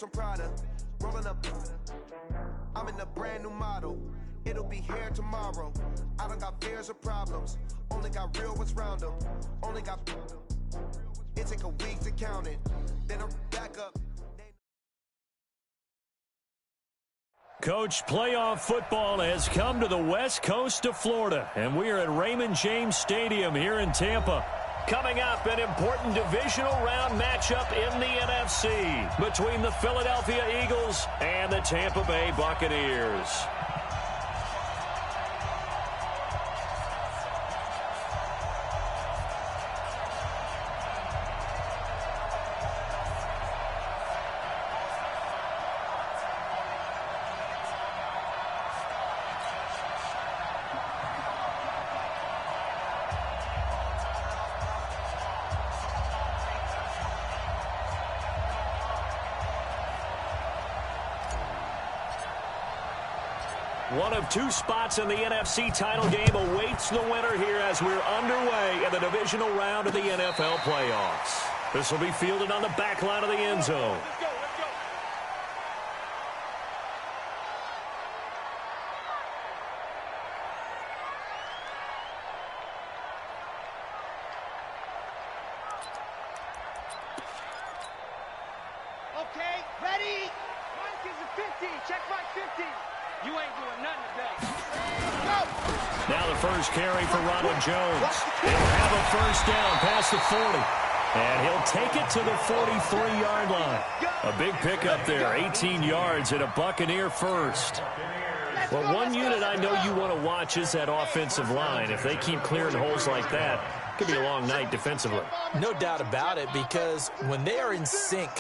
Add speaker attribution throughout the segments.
Speaker 1: Some Prada, rolling up. I'm in a brand new model. It'll be here tomorrow. I don't got fears or problems. Only got real ones round them. Only got. It take a week to count it. Then I'm back up.
Speaker 2: Coach, playoff football has come to the west coast of Florida, and we are at Raymond James Stadium here in Tampa. Coming up, an important divisional round matchup in the NFC between the Philadelphia Eagles and the Tampa Bay Buccaneers. One of two spots in the NFC title game awaits the winner here as we're underway in the divisional round of the NFL playoffs. This will be fielded on the back line of the end zone.
Speaker 3: Okay, ready? Mike is a 50. Check Mike 50. You ain't doing nothing today. Go!
Speaker 2: Now the first carry for Ronald Jones. He'll have a first down past the 40. And he'll take it to the 43-yard line. A big pickup there, 18 yards and a Buccaneer first. Well, one unit I know you want to watch is that offensive line. If they keep clearing holes like that, it could be a long night defensively.
Speaker 4: No doubt about it, because when they are in sync,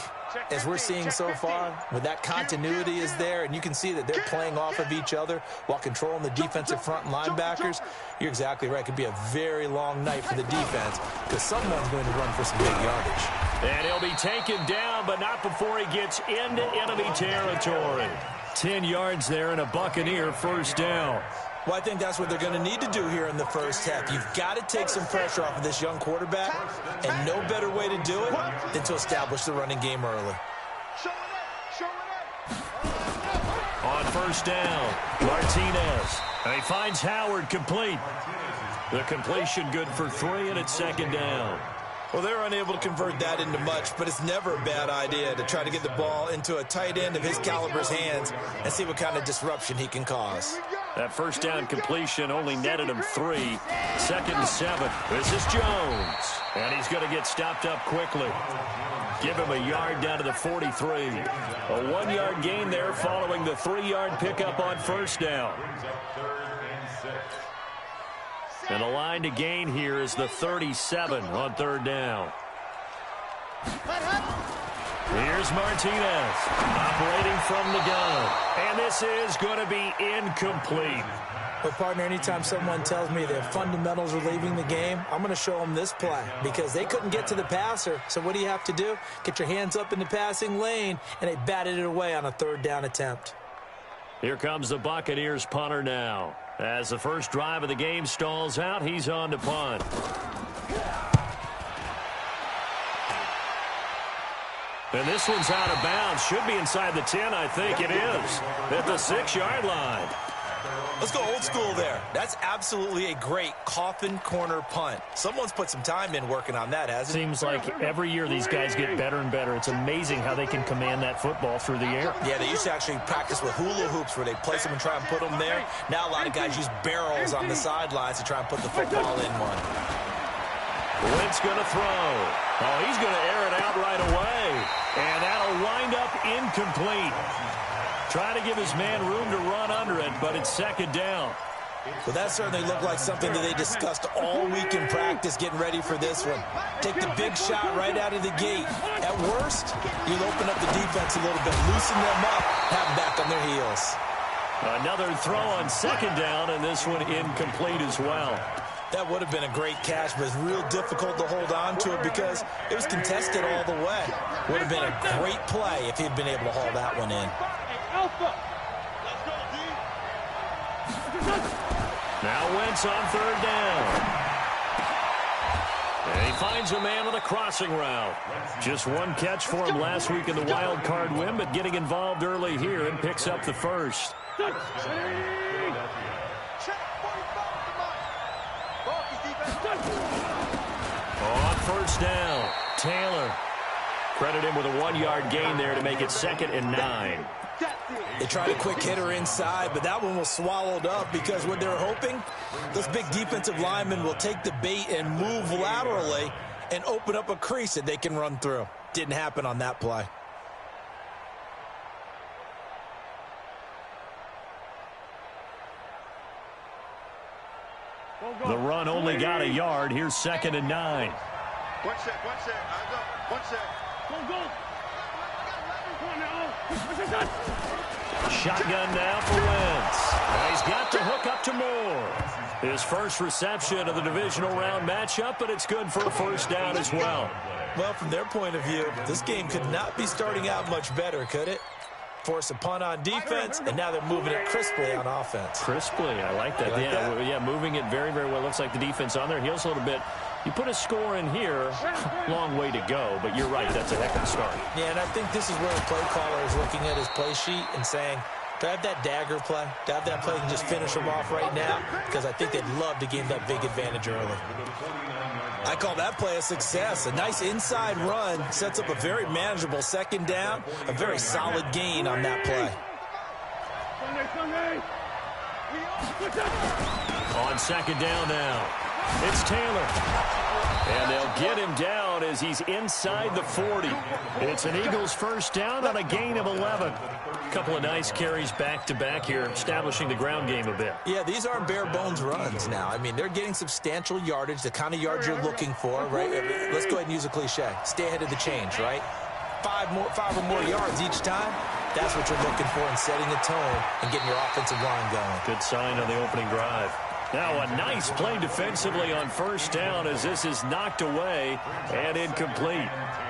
Speaker 4: as we're seeing so far, when that continuity is there and you can see that they're playing off of each other while controlling the defensive front and linebackers, you're exactly right. It could be a very long night for the defense because someone's going to run for some big yardage.
Speaker 2: And he'll be taken down, but not before he gets into enemy territory. 10 yards there and a Buccaneer first down.
Speaker 4: Well, I think that's what they're going to need to do here in the first half. You've got to take some pressure off of this young quarterback, and no better way to do it than to establish the running game early.
Speaker 2: On first down, Martinez. And he finds Howard complete. The completion good for 3, and it's second down.
Speaker 4: Well, they're unable to convert that into much, but it's never a bad idea to try to get the ball into a tight end of his caliber's hands and see what kind of disruption he can cause.
Speaker 2: That first down completion only netted him 3. Second and 7. This is Jones. And he's going to get stopped up quickly. Give him a yard down to the 43. A 1-yard gain there following the 3-yard pickup on first down. And the line to gain here is the 37 on third down. Here's Martinez operating from the gun. And this is going to be incomplete.
Speaker 4: But, partner, anytime someone tells me their fundamentals are leaving the game, I'm going to show them this play because they couldn't get to the passer. So what do you have to do? Get your hands up in the passing lane, and they batted it away on a third down attempt.
Speaker 2: Here comes the Buccaneers punter now. As the first drive of the game stalls out, he's on to punt. And this one's out of bounds. Should be inside the 10, I think it is. At the 6-yard line.
Speaker 4: Let's go old school there. That's absolutely a great coffin corner punt. Someone's put some time in working on that, hasn't it?
Speaker 2: Seems like every year these guys get better and better. It's amazing how they can command that football through the air.
Speaker 4: Yeah, they used to actually practice with hula hoops where they place them and try and put them there. Now a lot of guys use barrels on the sidelines to try and put the football in one.
Speaker 2: Wentz going to throw. Oh, he's going to air it out right away. And that'll wind up incomplete. Trying to give his man room to run under it, but it's second down.
Speaker 4: Well, that certainly looked like something that they discussed all week in practice getting ready for this one. Take the big shot right out of the gate. At worst, you'll open up the defense a little bit, loosen them up, have them back on their heels.
Speaker 2: Another throw on second down, and this one incomplete as well.
Speaker 4: That would have been a great catch, but it's real difficult to hold on to it because it was contested all the way. Would have been a great play if he'd been able to haul that one in.
Speaker 2: Now Wentz on third down. And he finds a man on the crossing route. Just one catch for him last week in the wild card win, but getting involved early here and picks up the first. On first down, Taylor. Credit him with a 1-yard gain there to make it 2nd and 9.
Speaker 4: They tried a quick hitter inside, but that one was swallowed up because what they're hoping, this big defensive lineman will take the bait and move laterally and open up a crease that they can run through. Didn't happen on that play.
Speaker 2: The run only got a yard. Here's 2nd and 9.
Speaker 3: One sec. Eyes up. One sec. Go.
Speaker 2: Shotgun now for Wentz. And he's got the hook up to Moore. His first reception of the divisional round matchup, but it's good for a first down as well.
Speaker 4: Well, from their point of view, this game could not be starting out much better, could it? Force a punt on defense, and now they're moving it crisply on offense.
Speaker 2: Crisply, I like that. Yeah, moving it very, very well. Looks like the defense on their heels a little bit. You put a score in here, long way to go, but you're right, that's a heck of a start.
Speaker 4: Yeah, and I think this is where the play caller is looking at his play sheet and saying, do I have that dagger play? Do I have that play and just finish them off right now? Because I think they'd love to gain that big advantage early. I call that play a success. A nice inside run sets up a very manageable 2nd down, a very solid gain on that play.
Speaker 2: On 2nd down now, it's Taylor. And they'll get him down as he's inside the 40. It's an Eagles first down on a gain of 11. A couple of nice carries back-to-back here, establishing the ground game a bit.
Speaker 4: Yeah, these aren't bare-bones runs now. I mean, they're getting substantial yardage, the kind of yards you're looking for, right? Let's go ahead and use a cliche. Stay ahead of the change, right? 5 or more yards each time. That's what you're looking for in setting a tone and getting your offensive line going.
Speaker 2: Good sign on the opening drive. Now a nice play defensively on first down as this is knocked away and incomplete.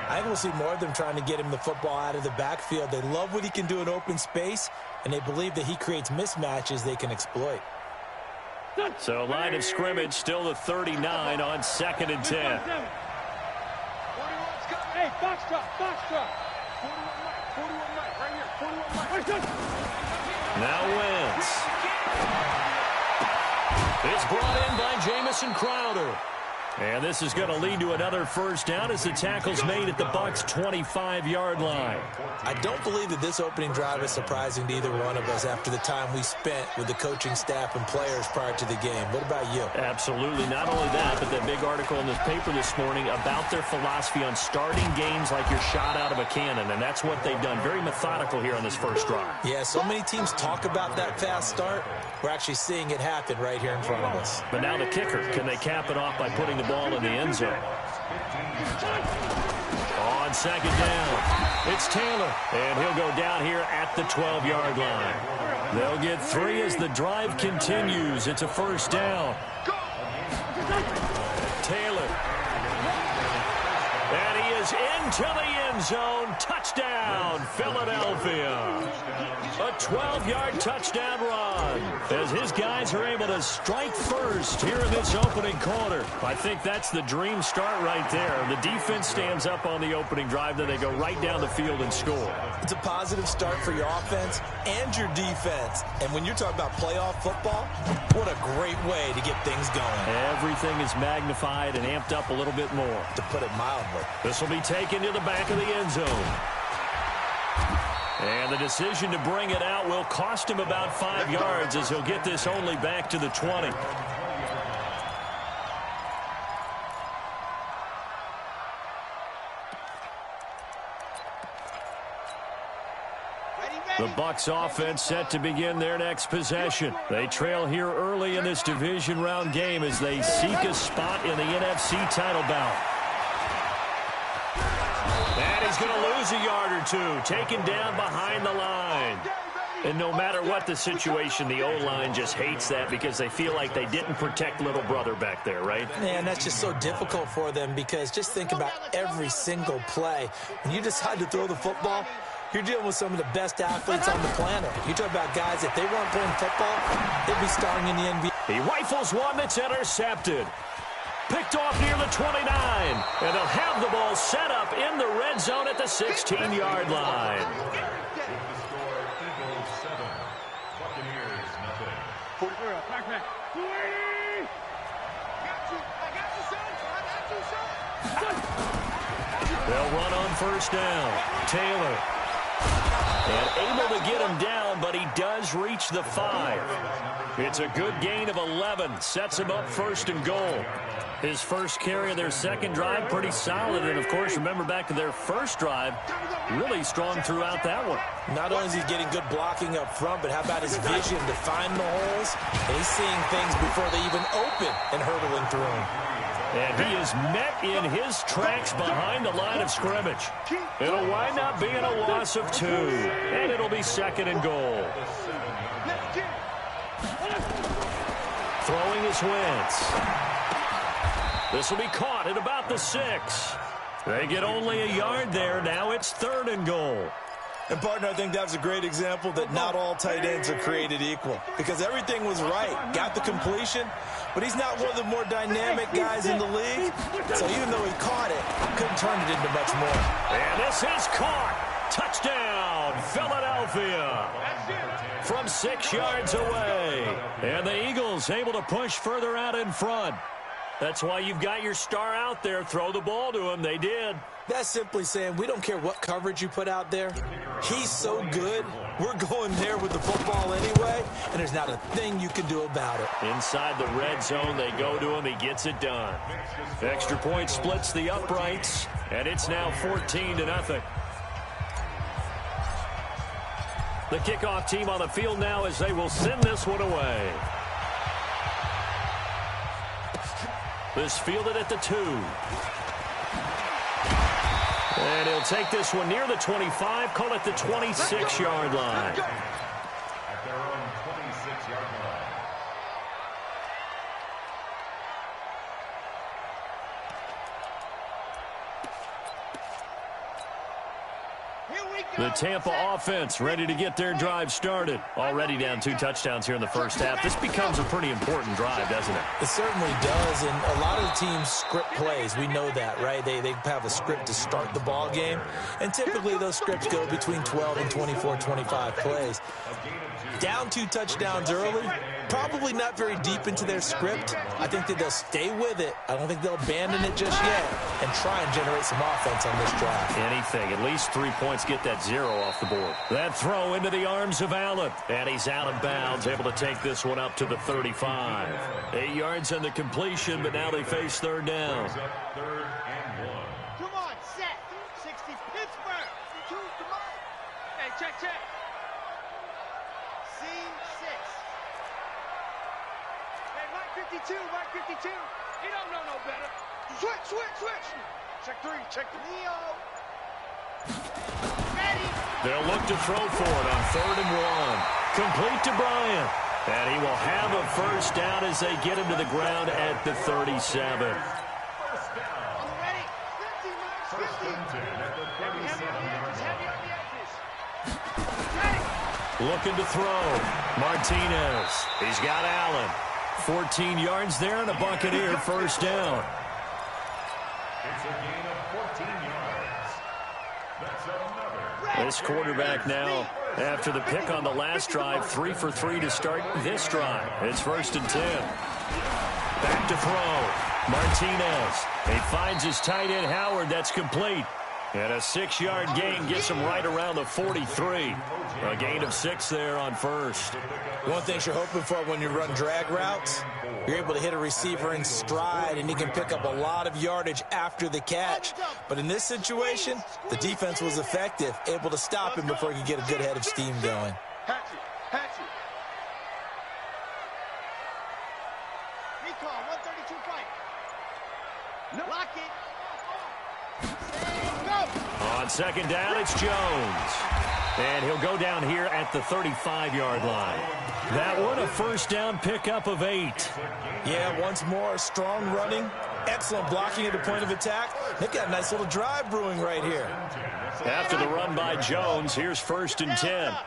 Speaker 4: I think we'll see more of them trying to get him the football out of the backfield. They love what he can do in open space, and they believe that he creates mismatches they can exploit.
Speaker 2: So line of scrimmage still the 39 on 2nd and 10.
Speaker 3: Hey, box drop. 41 Mike, right here. 41 Mike.
Speaker 2: Now Wentz. It's brought in by Jamison Crowder. And this is going to lead to another first down as the tackle's made at the Bucs' 25-yard line.
Speaker 4: I don't believe that this opening drive is surprising to either one of us after the time we spent with the coaching staff and players prior to the game. What about you?
Speaker 2: Absolutely. Not only that, but that big article in this paper this morning about their philosophy on starting games like you're shot out of a cannon, and that's what they've done. Very methodical here on this first drive.
Speaker 4: Yeah, so many teams talk about that fast start. We're actually seeing it happen right here in front of us.
Speaker 2: But now the kicker. Can they cap it off by putting the ball in the end zone? On 2nd down, it's Taylor, and he'll go down here at the 12-yard line. They'll get 3 as the drive continues. It's a first down. Taylor. And he is into the end zone. Touchdown, Philadelphia. A 12-yard touchdown run as his guys are able to strike first here in this opening quarter. I think that's the dream start right there. The defense stands up on the opening drive, then they go right down the field and score.
Speaker 4: It's a positive start for your offense and your defense. And when you're talking about playoff football, what a great way to get things going.
Speaker 2: Everything is magnified and amped up a little bit more.
Speaker 4: To put it mildly.
Speaker 2: This will be taken to the back of the end zone. And the decision to bring it out will cost him about 5 yards as he'll get this only back to the 20. The Bucs offense set to begin their next possession. They trail here early in this division round game as they seek a spot in the NFC title bout. And he's going to lose a yard or two, taken down behind the line. And no matter what the situation, the O-line just hates that because they feel like they didn't protect little brother back there, right?
Speaker 4: Man, that's just so difficult for them because just think about every single play. When you decide to throw the football, you're dealing with some of the best athletes on the planet. You talk about guys, if they weren't playing football, they'd be starring in the NBA.
Speaker 2: He rifles one that's intercepted. picked off near the 29. And they'll have the ball set up in the red zone at the 16-yard line. They'll run on first down. Taylor. And able to get him down, but he does reach the 5. It's a good gain of 11. Sets him up first and goal. His first carry of their second drive, pretty solid. And, of course, remember back to their first drive, really strong throughout that one.
Speaker 4: Not only is he getting good blocking up front, but how about his vision to find the holes? And he's seeing things before they even open and hurdling through them.
Speaker 2: And he is met in his tracks behind the line of scrimmage. It'll wind up being a loss of 2. And it'll be second and goal. Throwing his Wentz. This will be caught at about the 6. They get only a yard there. Now it's third and goal.
Speaker 4: And, partner, I think that was a great example that not all tight ends are created equal. Because everything was right. Got the completion, but he's not one of the more dynamic guys in the league. So even though he caught it, couldn't turn it into much more.
Speaker 2: And this is caught. Touchdown, Philadelphia. From 6 yards away. And the Eagles able to push further out in front. That's why you've got your star out there. Throw the ball to him. They did.
Speaker 4: That's simply saying we don't care what coverage you put out there. He's so good, we're going there with the football anyway, and there's not a thing you can do about it.
Speaker 2: Inside the red zone, they go to him. He gets it done. Extra point splits the uprights, and it's now 14-0. The kickoff team on the field now as they will send this one away. This fielded at the 2. And he'll take this one near the 25, call it the 26-yard line.
Speaker 5: At their own 26-yard line.
Speaker 2: The Tampa offense ready to get their drive started. Already down 2 touchdowns here in the first half. This becomes a pretty important drive, doesn't it?
Speaker 4: It certainly does, and a lot of teams script plays. We know that, right? They have a script to start the ball game, and typically those scripts go between 12 and 24, 25 plays. Down 2 touchdowns early, probably not very deep into their script. I think that they'll stay with it. I don't think they'll abandon it just yet and try and generate some offense on this drive.
Speaker 2: Anything. At least 3 points, get that 0 off the board. That throw into the arms of Allen. And he's out of bounds, able to take this one up to the 35. 8 yards on the completion, but now they face third down.
Speaker 5: Third and 1.
Speaker 3: Come on, set. 60 Pittsburgh. Come on. Hey, check. C6. Hey, Mike 52. He don't know no better. Switch. Check 3. Leo. Ready.
Speaker 2: They'll look to throw for it on third and 1. Complete to Bryant. And he will have a first down as they get him to the ground at the 37.
Speaker 5: First down.
Speaker 3: Ready. 50, Mike. 50.
Speaker 5: First and 10 at the 37-yard
Speaker 3: Heavy
Speaker 5: line.
Speaker 3: on the edges. Ready.
Speaker 2: Looking to throw. Martinez. He's got Allen. 14 yards there and a Buccaneer first down.
Speaker 5: It's a gain of 14 yards. That's another.
Speaker 2: This quarterback now, after the pick on the last drive, 3 for 3 to start this drive. It's first and 10. Back to throw. Martinez. He finds his tight end, Howard. That's complete. And a 6-yard gain gets him right around the 43. A gain of 6 there on first.
Speaker 4: One thing you're hoping for when you run drag routes, you're able to hit a receiver in stride, and he can pick up a lot of yardage after the catch. But in this situation, the defense was effective, able to stop him before he could get a good head of steam going.
Speaker 3: Hatchet. Recall, 132 fight. No. Lock it. Go.
Speaker 2: On second down, it's Jones. And he'll go down here at the 35-yard line. That one, a first down pickup of 8.
Speaker 4: Yeah, once more, strong running, excellent blocking at the point of attack. They've got a nice little drive brewing right here.
Speaker 2: After the run by Jones, here's first and 10.
Speaker 3: Run.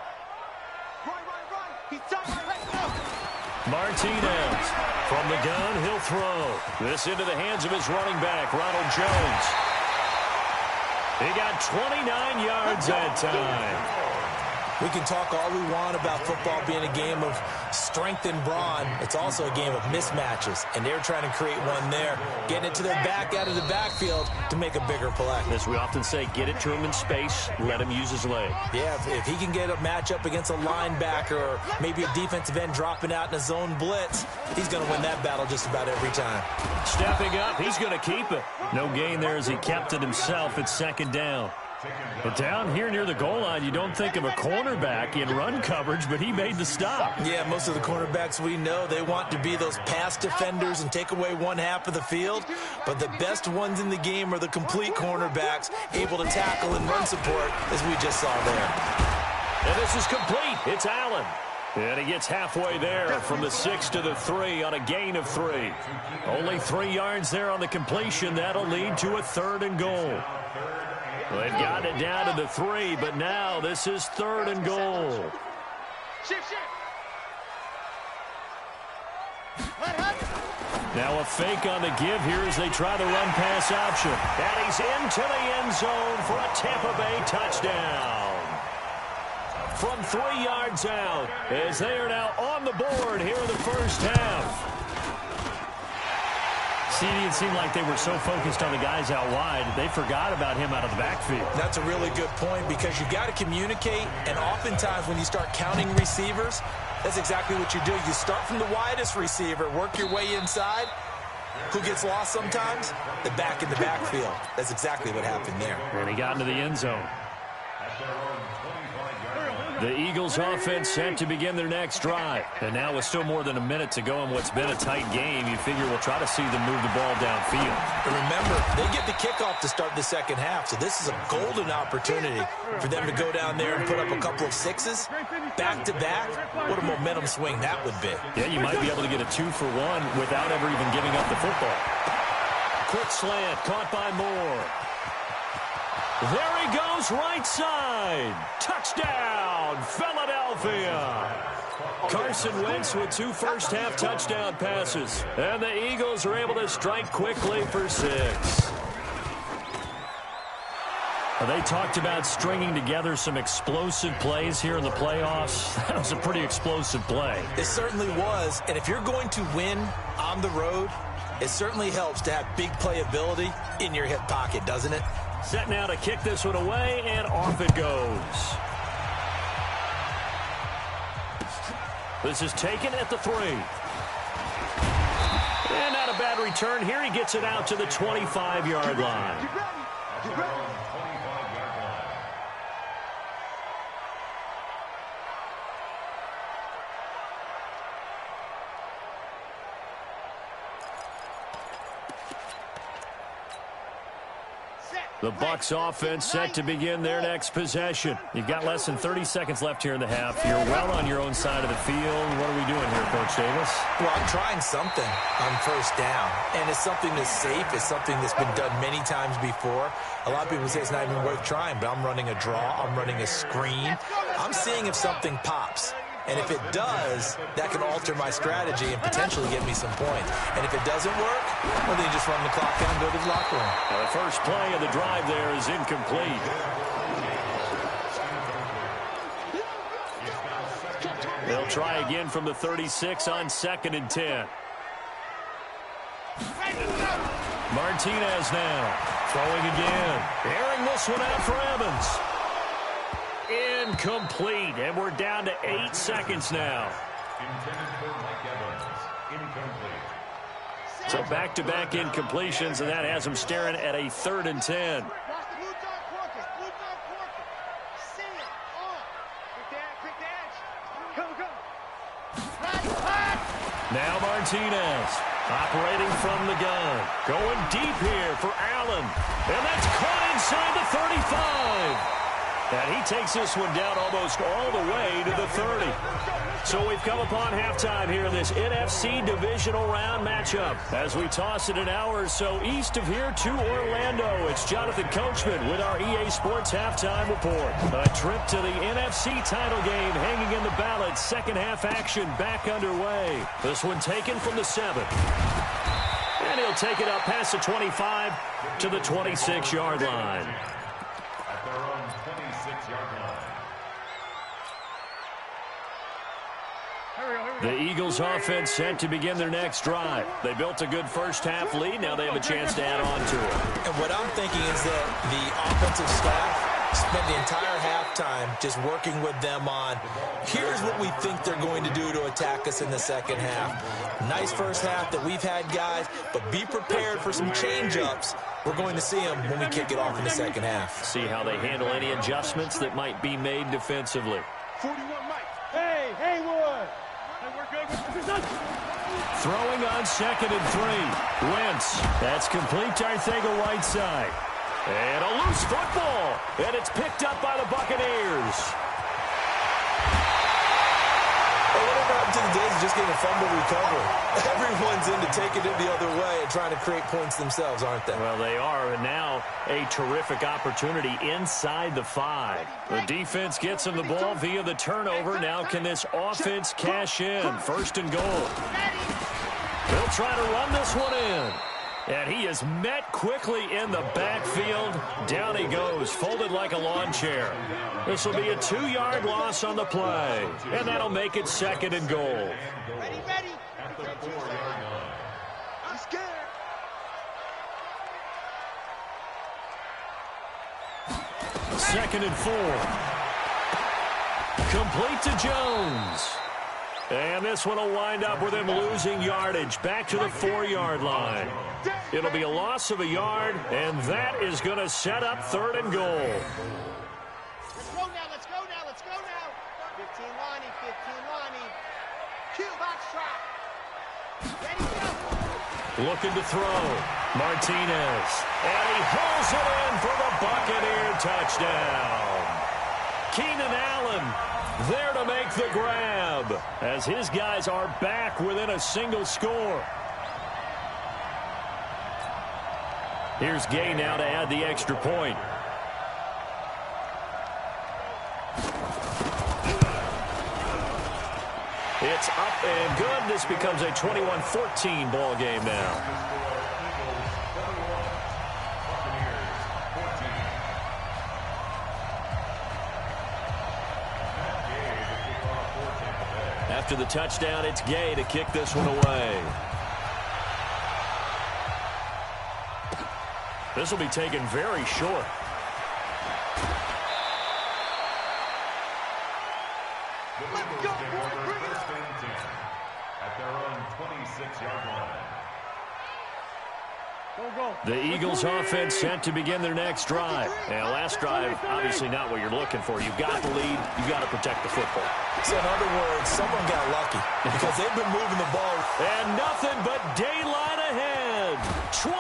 Speaker 3: He's done. Let's go.
Speaker 2: Martinez from the gun, he'll throw. This into the hands of his running back, Ronald Jones. He got 29 yards that time.
Speaker 4: We can talk all we want about football being a game of strength and brawn. It's also a game of mismatches, and they're trying to create one there, getting it to their back out of the backfield to make a bigger play.
Speaker 2: As we often say, get it to him in space, let him use his leg.
Speaker 4: Yeah, if he can get a matchup against a linebacker or maybe a defensive end dropping out in a zone blitz, he's going to win that battle just about every time.
Speaker 2: Stepping up, he's going to keep it. No gain there as he kept it himself at second down. But down here near the goal line, you don't think of a cornerback in run coverage, but he made the stop.
Speaker 4: Yeah, most of the cornerbacks we know, they want to be those pass defenders and take away one half of the field. But the best ones in the game are the complete cornerbacks, able to tackle and run support, as we just saw there.
Speaker 2: And this is complete. It's Allen. And he gets halfway there from the 6 to the 3 on a gain of 3. Only 3 yards there on the completion. That'll lead to a 3rd and goal. They've gotten it down to the 3, but now this is 3rd and goal. Now a fake on the give here as they try the run-pass option. And he's into the end zone for a Tampa Bay touchdown. From 3 yards out, as they are now on the board here in the first half. It seemed like they were so focused on the guys out wide, they forgot about him out of the backfield.
Speaker 4: That's a really good point because you got to communicate, and oftentimes when you start counting receivers, that's exactly what you do. You start from the widest receiver, work your way inside. Who gets lost sometimes? The back in the backfield. That's exactly what happened there.
Speaker 2: And he got into the end zone. The Eagles offense set to begin their next drive. And now with still more than a minute to go in what's been a tight game, you figure we'll try to see them move the ball downfield.
Speaker 4: And remember, they get the kickoff to start the second half, so this is a golden opportunity for them to go down there and put up a couple of sixes back-to-back. What a momentum swing that would be.
Speaker 2: Yeah, you might be able to get a 2-for-1 without ever even giving up the football. Quick slant, caught by Moore. There he goes, right side. Touchdown, Philadelphia. Carson Wentz with 2 first-half touchdown passes. And the Eagles are able to strike quickly for 6. They talked about stringing together some explosive plays here in the playoffs. That was a pretty explosive play.
Speaker 4: It certainly was. And if you're going to win on the road, it certainly helps to have big playability in your hip pocket, doesn't it?
Speaker 2: Set now to kick this one away, and off it goes. This is taken at the 3. And not a bad return here. He gets it out to the 25-yard line. The Bucs offense set to begin their next possession. You've got less than 30 seconds left here in the half. You're well on your own side of the field. What are we doing here, Coach Davis?
Speaker 4: Well, I'm trying something on first down, and it's something that's safe. It's something that's been done many times before. A lot of people say it's not even worth trying, but I'm running a draw. I'm running a screen. I'm seeing if something pops. And if it does, that can alter my strategy and potentially get me some points. And if it doesn't work, well, then you just run the clock down and go to the locker room.
Speaker 2: Well, the first play of the drive there is incomplete. They'll try again from the 36 on 2nd and 10. Martinez now throwing again. Airing this one out for Evans. Incomplete, and we're down to 8 seconds now. So back-to-back incompletions, and that has them staring at a 3rd and 10. Now Martinez operating from the gun. Going deep here for Allen. And that's caught inside the 35. And he takes this one down almost all the way to the 30. So we've come upon halftime here in this NFC Divisional Round matchup. As we toss it an hour or so east of here to Orlando, it's Jonathan Coachman with our EA Sports Halftime Report. A trip to the NFC title game hanging in the balance. Second half action back underway. This one taken from the 7. And he'll take it up past the 25 to the 26-yard line.
Speaker 5: At their own 26-yard line.
Speaker 2: The Eagles offense set to begin their next drive. They built a good first half lead. Now they have a chance to add on to it.
Speaker 4: And what I'm thinking is that the offensive staff spent the entire halftime just working with them on, here's what we think they're going to do to attack us in the second half. Nice first half that we've had, guys, but be prepared for some change-ups. We're going to see them when we kick it off in the second half.
Speaker 2: See how they handle any adjustments that might be made defensively.
Speaker 3: 41 Mike. Hey, Haywood. Hey, we're good.
Speaker 2: Throwing on 2nd and 3. Wentz. That's complete to Arcega-Whiteside. And a loose football. And it's picked up by the Buccaneers.
Speaker 4: Whatever happened to the days of just getting a fumble recovery? Everyone's into taking it the other way and trying to create points themselves, aren't they?
Speaker 2: Well, they are, and now a terrific opportunity inside the 5. The defense gets him the ball via the turnover. Now can this offense cash in? 1st and goal. They'll try to run this one in. And he is met quickly in the backfield. Down he goes, folded like a lawn chair. This will be a 2-yard loss on the play. And that'll make it 2nd and goal.
Speaker 3: Ready, ready.
Speaker 5: At the 4-yard line.
Speaker 3: I'm scared.
Speaker 2: Second and 4. Complete to Jones. And this one will wind up with him losing yardage back to the 4-yard line. It'll be a loss of a yard, and that is going to set up 3rd and goal.
Speaker 3: Let's go now, let's go now, let's go now. 15 Lonnie, 15 Lonnie. Cue box trap. Ready, go.
Speaker 2: Looking to throw. Martinez. And he hauls it in for the Buccaneer touchdown. Keenan Allen there to make the grab as his guys are back within a single score. Here's Gay now to add the extra point. It's up and good. This becomes a 21-14 ball game now. After the touchdown, it's Gay to kick this one away. This will be taken very short.
Speaker 3: Let's go, boy. Bring it
Speaker 5: First and 10 at their own 26-yard line.
Speaker 2: The Eagles offense set to begin their next drive. Now, last drive, obviously not what you're looking for. You've got the lead. You've got to protect the football.
Speaker 4: So in other words, someone got lucky because they've been moving the ball.
Speaker 2: And nothing but daylight ahead. 20.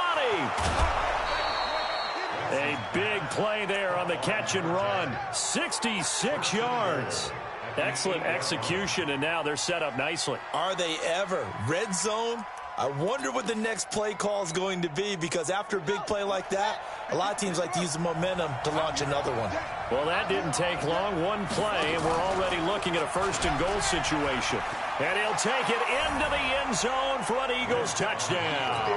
Speaker 2: A big play there on the catch and run. 66 yards. Excellent execution, and now they're set up nicely.
Speaker 4: Are they ever? Red zone? I wonder what the next play call is going to be, because after a big play like that, a lot of teams like to use the momentum to launch another one.
Speaker 2: Well, that didn't take long. One play, and we're already looking at a 1st and goal situation. And he'll take it into the end zone for an Eagles touchdown.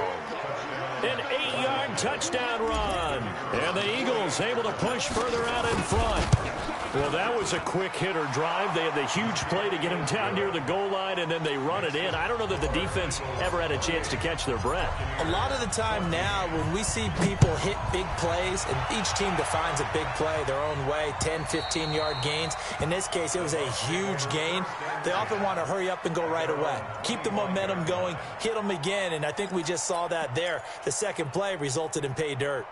Speaker 2: An 8-yard touchdown run. And the Eagles able to push further out in front. Well, that was a quick hitter drive. They had the huge play to get him down near the goal line, and then they run it in. I don't know that the defense ever had a chance to catch their breath.
Speaker 4: A lot of the time now, when we see people hit big plays, and each team defines a big play their own way, 10, 15-yard gains. In this case, it was a huge gain. They often want to hurry up and go right away. Keep the momentum going, hit them again, and I think we just saw that there. The second play resulted in pay dirt.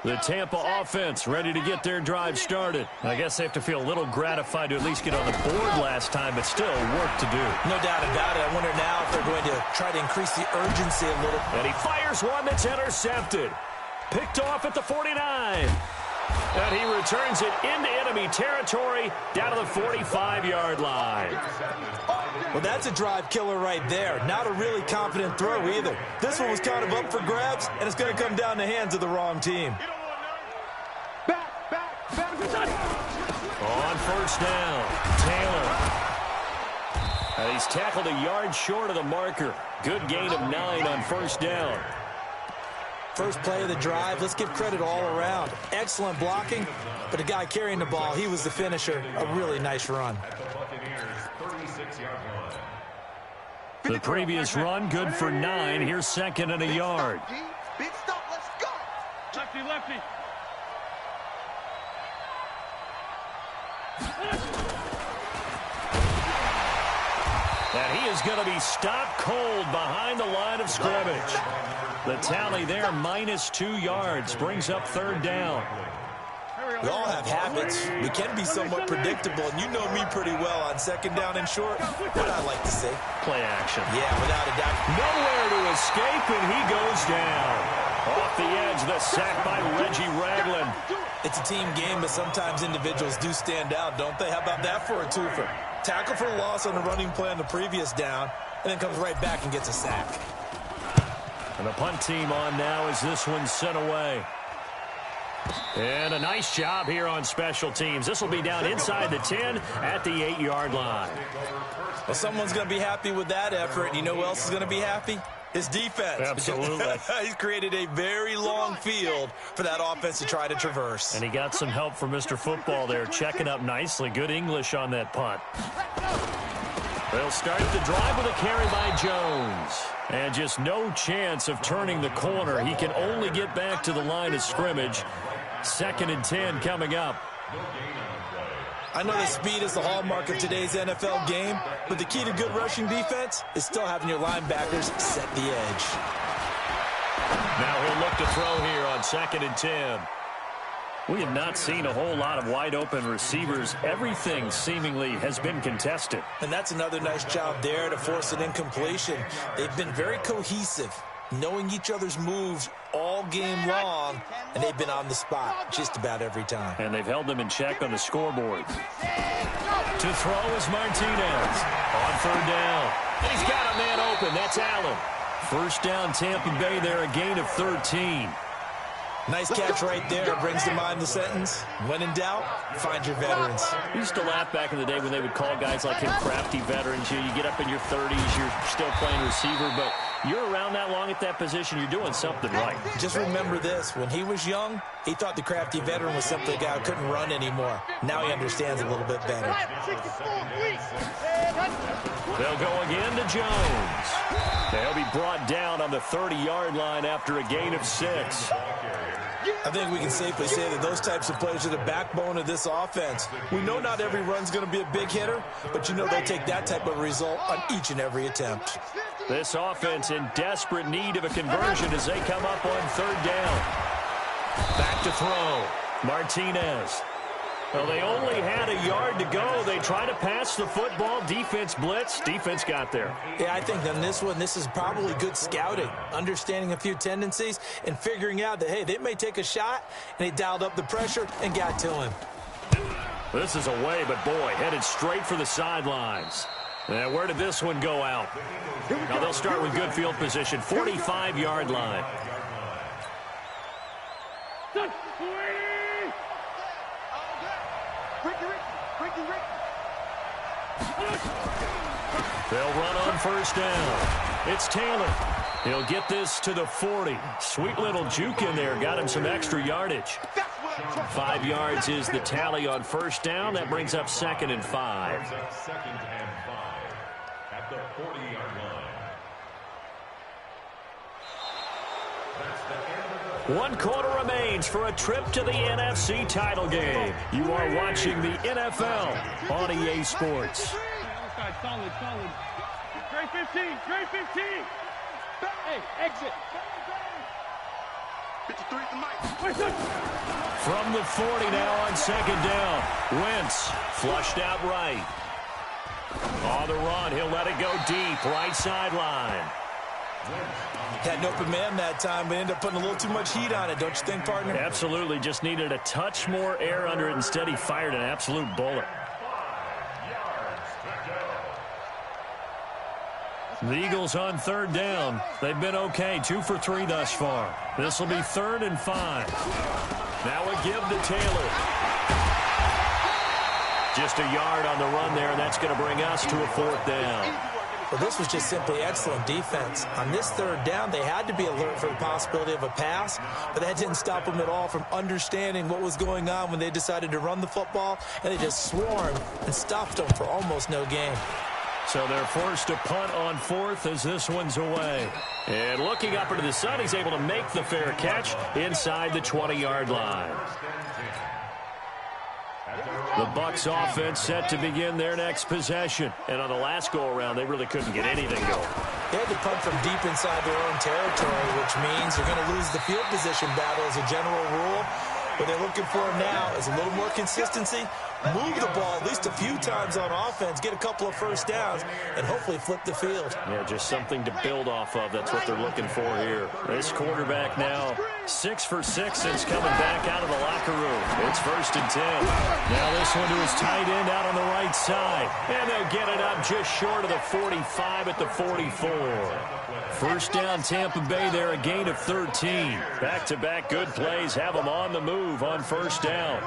Speaker 2: The Tampa offense ready to get their drive started. I guess they have to feel a little gratified to at least get on the board last time, but still work to do.
Speaker 4: No doubt about it. I wonder now if they're going to try to increase the urgency a little.
Speaker 2: And he fires one that's intercepted. Picked off at the 49. And he returns it into enemy territory down to the 45-yard line.
Speaker 4: Well, that's a drive killer right there. Not a really confident throw either. This one was kind of up for grabs, and it's going to come down the hands of the wrong team.
Speaker 2: On first down, Taylor. And he's tackled a yard short of the marker. Good gain of 9 on first down.
Speaker 4: First play of the drive, let's give credit all around. Excellent blocking, but the guy carrying the ball, he was the finisher. A really nice run.
Speaker 2: The previous run, good for 9. Here's second and a yard.
Speaker 3: Big stop, let's go. Lefty, lefty.
Speaker 2: And he is going to be stopped cold behind the line of scrimmage. The tally there, -2 yards, brings up third down.
Speaker 4: We all have habits. We can be somewhat predictable, and you know me pretty well on second down and short. What I like to say.
Speaker 2: Play action.
Speaker 4: Yeah, without a doubt.
Speaker 2: Nowhere to escape, and he goes down. Off the edge, the sack by Reggie Ragland.
Speaker 4: It's a team game, but sometimes individuals do stand out, don't they? How about that for a twofer? Tackle for loss on the running play on the previous down, and then comes right back and gets a sack.
Speaker 2: And the punt team on now as this one's sent away. And a nice job here on special teams. This will be down inside the 10 at the 8-yard line.
Speaker 4: Well, someone's going to be happy with that effort. And you know who else is going to be happy? His defense.
Speaker 2: Absolutely.
Speaker 4: He's created a very long field for that offense to try to traverse.
Speaker 2: And he got some help from Mr. Football there, checking up nicely. Good English on that punt. They'll start the drive with a carry by Jones. And just no chance of turning the corner. He can only get back to the line of scrimmage. Second and 10 coming up.
Speaker 4: I know that speed is the hallmark of today's NFL game, but the key to good rushing defense is still having your linebackers set the edge.
Speaker 2: Now he'll look to throw here on second and 10. We have not seen a whole lot of wide-open receivers. Everything seemingly has been contested.
Speaker 4: And that's another nice job there to force an incompletion. They've been very cohesive, knowing each other's moves all game long, and they've been on the spot just about every time.
Speaker 2: And they've held them in check on the scoreboard. To throw is Martinez. On third down. And he's got a man open. That's Allen. First down, Tampa Bay there, a gain of 13.
Speaker 4: Nice catch right there. Brings to mind the sentence, when in doubt, find your veterans.
Speaker 2: We used to laugh back in the day when they would call guys like him crafty veterans. You get up in your 30s, you're still playing receiver, but you're around that long at that position, you're doing something right.
Speaker 4: Just remember this. When he was young, he thought the crafty veteran was simply a guy who couldn't run anymore. Now he understands a little bit better.
Speaker 2: They'll go again to Jones. They'll be brought down on the 30-yard line after a gain of 6.
Speaker 4: I think we can safely say that those types of plays are the backbone of this offense. We know not every run's going to be a big hitter, but you know they'll take that type of result on each and every attempt.
Speaker 2: This offense in desperate need of a conversion as they come up on third down. Back to throw. Martinez. Well, they only had a yard to go. They try to pass the football. Defense blitz. Defense got there.
Speaker 4: Yeah, I think on this one, this is probably good scouting, understanding a few tendencies, and figuring out that, hey, they may take a shot, and they dialed up the pressure and got to him.
Speaker 2: This is away, but boy, headed straight for the sidelines. Now, where did this one go out? Now, they'll start with good field position, 45-yard line. They'll run on first down. It's Taylor. He'll get this to the 40. Sweet little juke in there. Got him some extra yardage. 5 yards is the tally on first down. That brings up second and 5.
Speaker 5: Second and 5 at the 40-yard line.
Speaker 2: 1 quarter remains for a trip to the NFC title game. You are watching the NFL on EA Sports.
Speaker 3: Solid. Trey 15. Hey, exit. 53 at the mic.
Speaker 2: From the 40 now on second down. Wentz flushed out right. On the run, he'll let it go deep, right sideline.
Speaker 4: Had an open man that time, but ended up putting a little too much heat on it, don't you think, partner?
Speaker 2: Absolutely. Just needed a touch more air under it. Instead, he fired an absolute bullet. The Eagles on third down. They've been okay, 2 for 3 thus far. This will be 3rd and 5. Now a give to Taylor. Just a yard on the run there, and that's going to bring us to a 4th down.
Speaker 4: Well, this was just simply excellent defense. On this 3rd down, they had to be alert for the possibility of a pass, but that didn't stop them at all from understanding what was going on when they decided to run the football, and they just swarmed and stuffed them for almost no gain.
Speaker 2: So they're forced to punt on 4th as this one's away. And looking up into the sun, he's able to make the fair catch inside the 20-yard line. The Bucs offense set to begin their next possession. And on the last go-around, they really couldn't get anything going.
Speaker 4: They had to punt from deep inside their own territory, which means they're going to lose the field position battle as a general rule. What they're looking for now is a little more consistency, move the ball at least a few times on offense, get a couple of first downs, and hopefully flip the field.
Speaker 2: Yeah, just something to build off of. That's what they're looking for here. This quarterback now 6 for 6 since coming back out of the locker room. It's 1st and 10. Now this one to his tight end out on the right side. And they'll get it up just short of the 45 at the 44. 1st down Tampa Bay there, a gain of 13. Back-to-back good plays have them on the move on 1st down.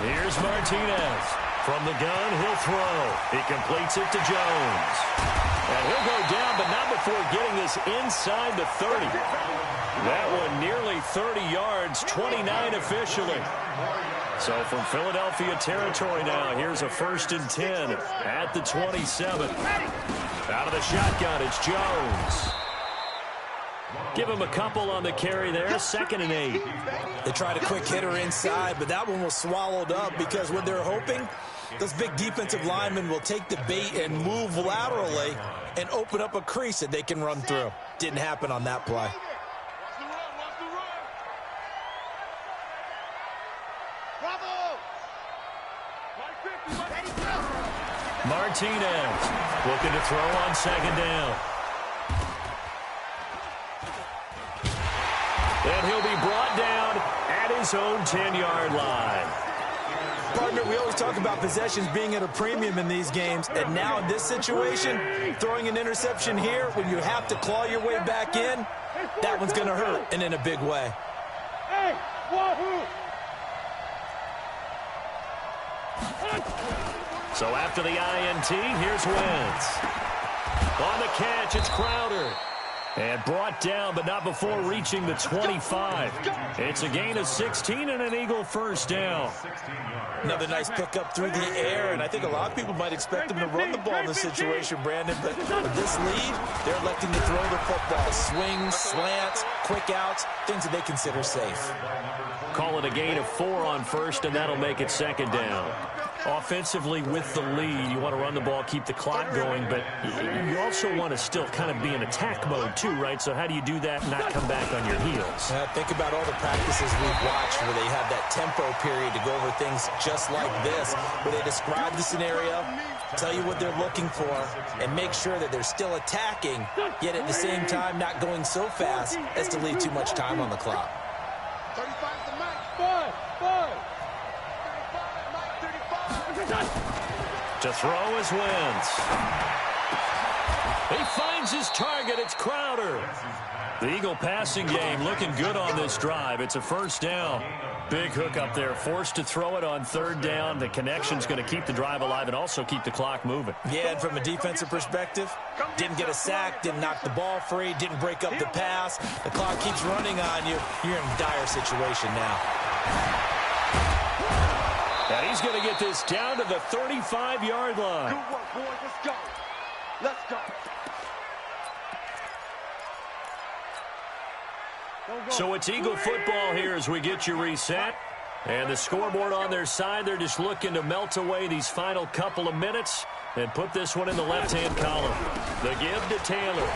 Speaker 2: Here's Martinez. From the gun, he'll throw. He completes it to Jones. And he'll go down, but not before getting this inside the 30. That one nearly 30 yards, 29 officially. So from Philadelphia territory now, here's a 1st and 10 at the 27. Out of the shotgun, it's Jones. Give him a couple on the carry there, 2nd and 8.
Speaker 4: They tried a quick hitter inside, but that one was swallowed up because what they're hoping, those big defensive linemen will take the bait and move laterally and open up a crease that they can run through. Didn't happen on that play.
Speaker 2: Martinez looking to throw on 2nd down. And he'll be brought down at his own 10-yard line.
Speaker 4: Partner, we always talk about possessions being at a premium in these games, and now in this situation, throwing an interception here when you have to claw your way back in, that one's going to hurt, and in a big way.
Speaker 3: Hey,
Speaker 2: So after the INT, here's Wentz. On the catch, it's Crowder. And brought down, but not before reaching the 25. It's a gain of 16 and an Eagle 1st down.
Speaker 4: Another nice pickup through the air, and I think a lot of people might expect them to run the ball in this situation, Brandon, but with this lead, they're electing to throw the football. Swings, slants, quick outs, things that they consider safe.
Speaker 2: Call it a gain of 4 on 1st, and that'll make it 2nd down. Offensively with the lead, you want to run the ball, keep the clock going, but you also want to still kind of be in attack mode too, right? So how do you do that and not come back on your heels?
Speaker 4: Think about all the practices we've watched where they have that tempo period to go over things just like this, where they describe the scenario, tell you what they're looking for, and make sure that they're still attacking, yet at the same time not going so fast as to leave too much time on the clock.
Speaker 3: 35 to the max. 5.
Speaker 2: To throw is Wentz. He finds his target. It's Crowder. The Eagle passing game looking good on this drive. It's a 1st down. Big hook up there. Forced to throw it on 3rd down. The connection's going to keep the drive alive and also keep the clock moving.
Speaker 4: Yeah, and from a defensive perspective, didn't get a sack, didn't knock the ball free, didn't break up the pass. The clock keeps running on you. You're in a dire situation now.
Speaker 2: And he's going to get this down to the 35-yard line.
Speaker 3: Good work, boys. Let's go. Let's go.
Speaker 2: So it's Eagle football here as we get you reset. And the scoreboard on their side, they're just looking to melt away these final couple of minutes and put this one in the left-hand column. The give to Taylor.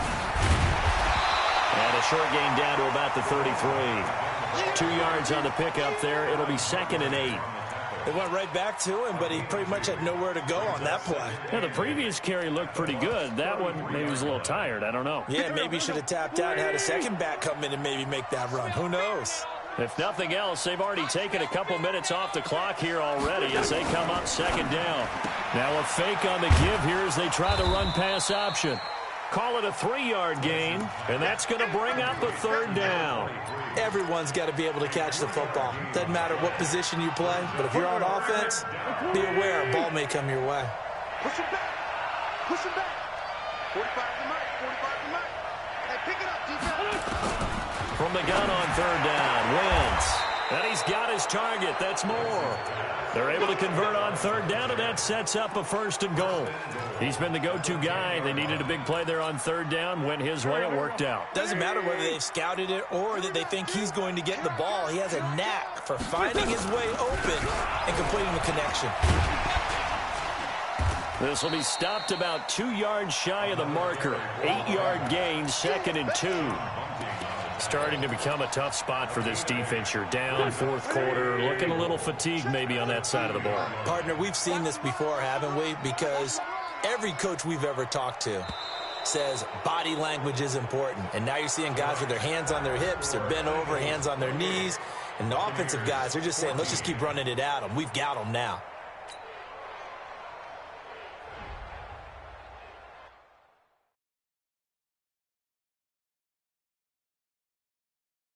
Speaker 2: And a short gain down to about the 33. 2 yards on the pickup there. It'll be 2nd and 8.
Speaker 4: It went right back to him, but he pretty much had nowhere to go on that play.
Speaker 2: Yeah, the previous carry looked pretty good. That one, maybe he was a little tired. I don't know.
Speaker 4: Yeah, maybe he should have tapped out and had a second back come in and maybe make that run. Who knows?
Speaker 2: If nothing else, they've already taken a couple minutes off the clock here already as they come up second down. Now a fake on the give here as they try the run-pass option. Call it a 3-yard gain, and that's going to bring up a third down.
Speaker 4: Everyone's got to be able to catch the football. Doesn't matter what position you play, but if you're on offense, be aware a ball may come your way.
Speaker 3: Push him back. Push him back. 45 to the mic. 45 to the mic. Hey, pick it up, defense.
Speaker 2: From the gun on third down, Wentz. And he's got his target. That's more. They're able to convert on third down, and that sets up a 1st and goal. He's been the go-to guy. They needed a big play there on third down. Went his way. It worked out.
Speaker 4: Doesn't matter whether they've scouted it or that they think he's going to get the ball. He has a knack for finding his way open and completing the connection.
Speaker 2: This will be stopped about 2 yards shy of the marker. 8-yard gain, 2nd and 2. Starting to become a tough spot for this defense. You're down 4th quarter, looking a little fatigued maybe on that side of the ball.
Speaker 4: Partner, we've seen this before, haven't we? Because every coach we've ever talked to says body language is important. And now you're seeing guys with their hands on their hips, they're bent over, hands on their knees. And the offensive guys, they're just saying, let's just keep running it at them. We've got them now.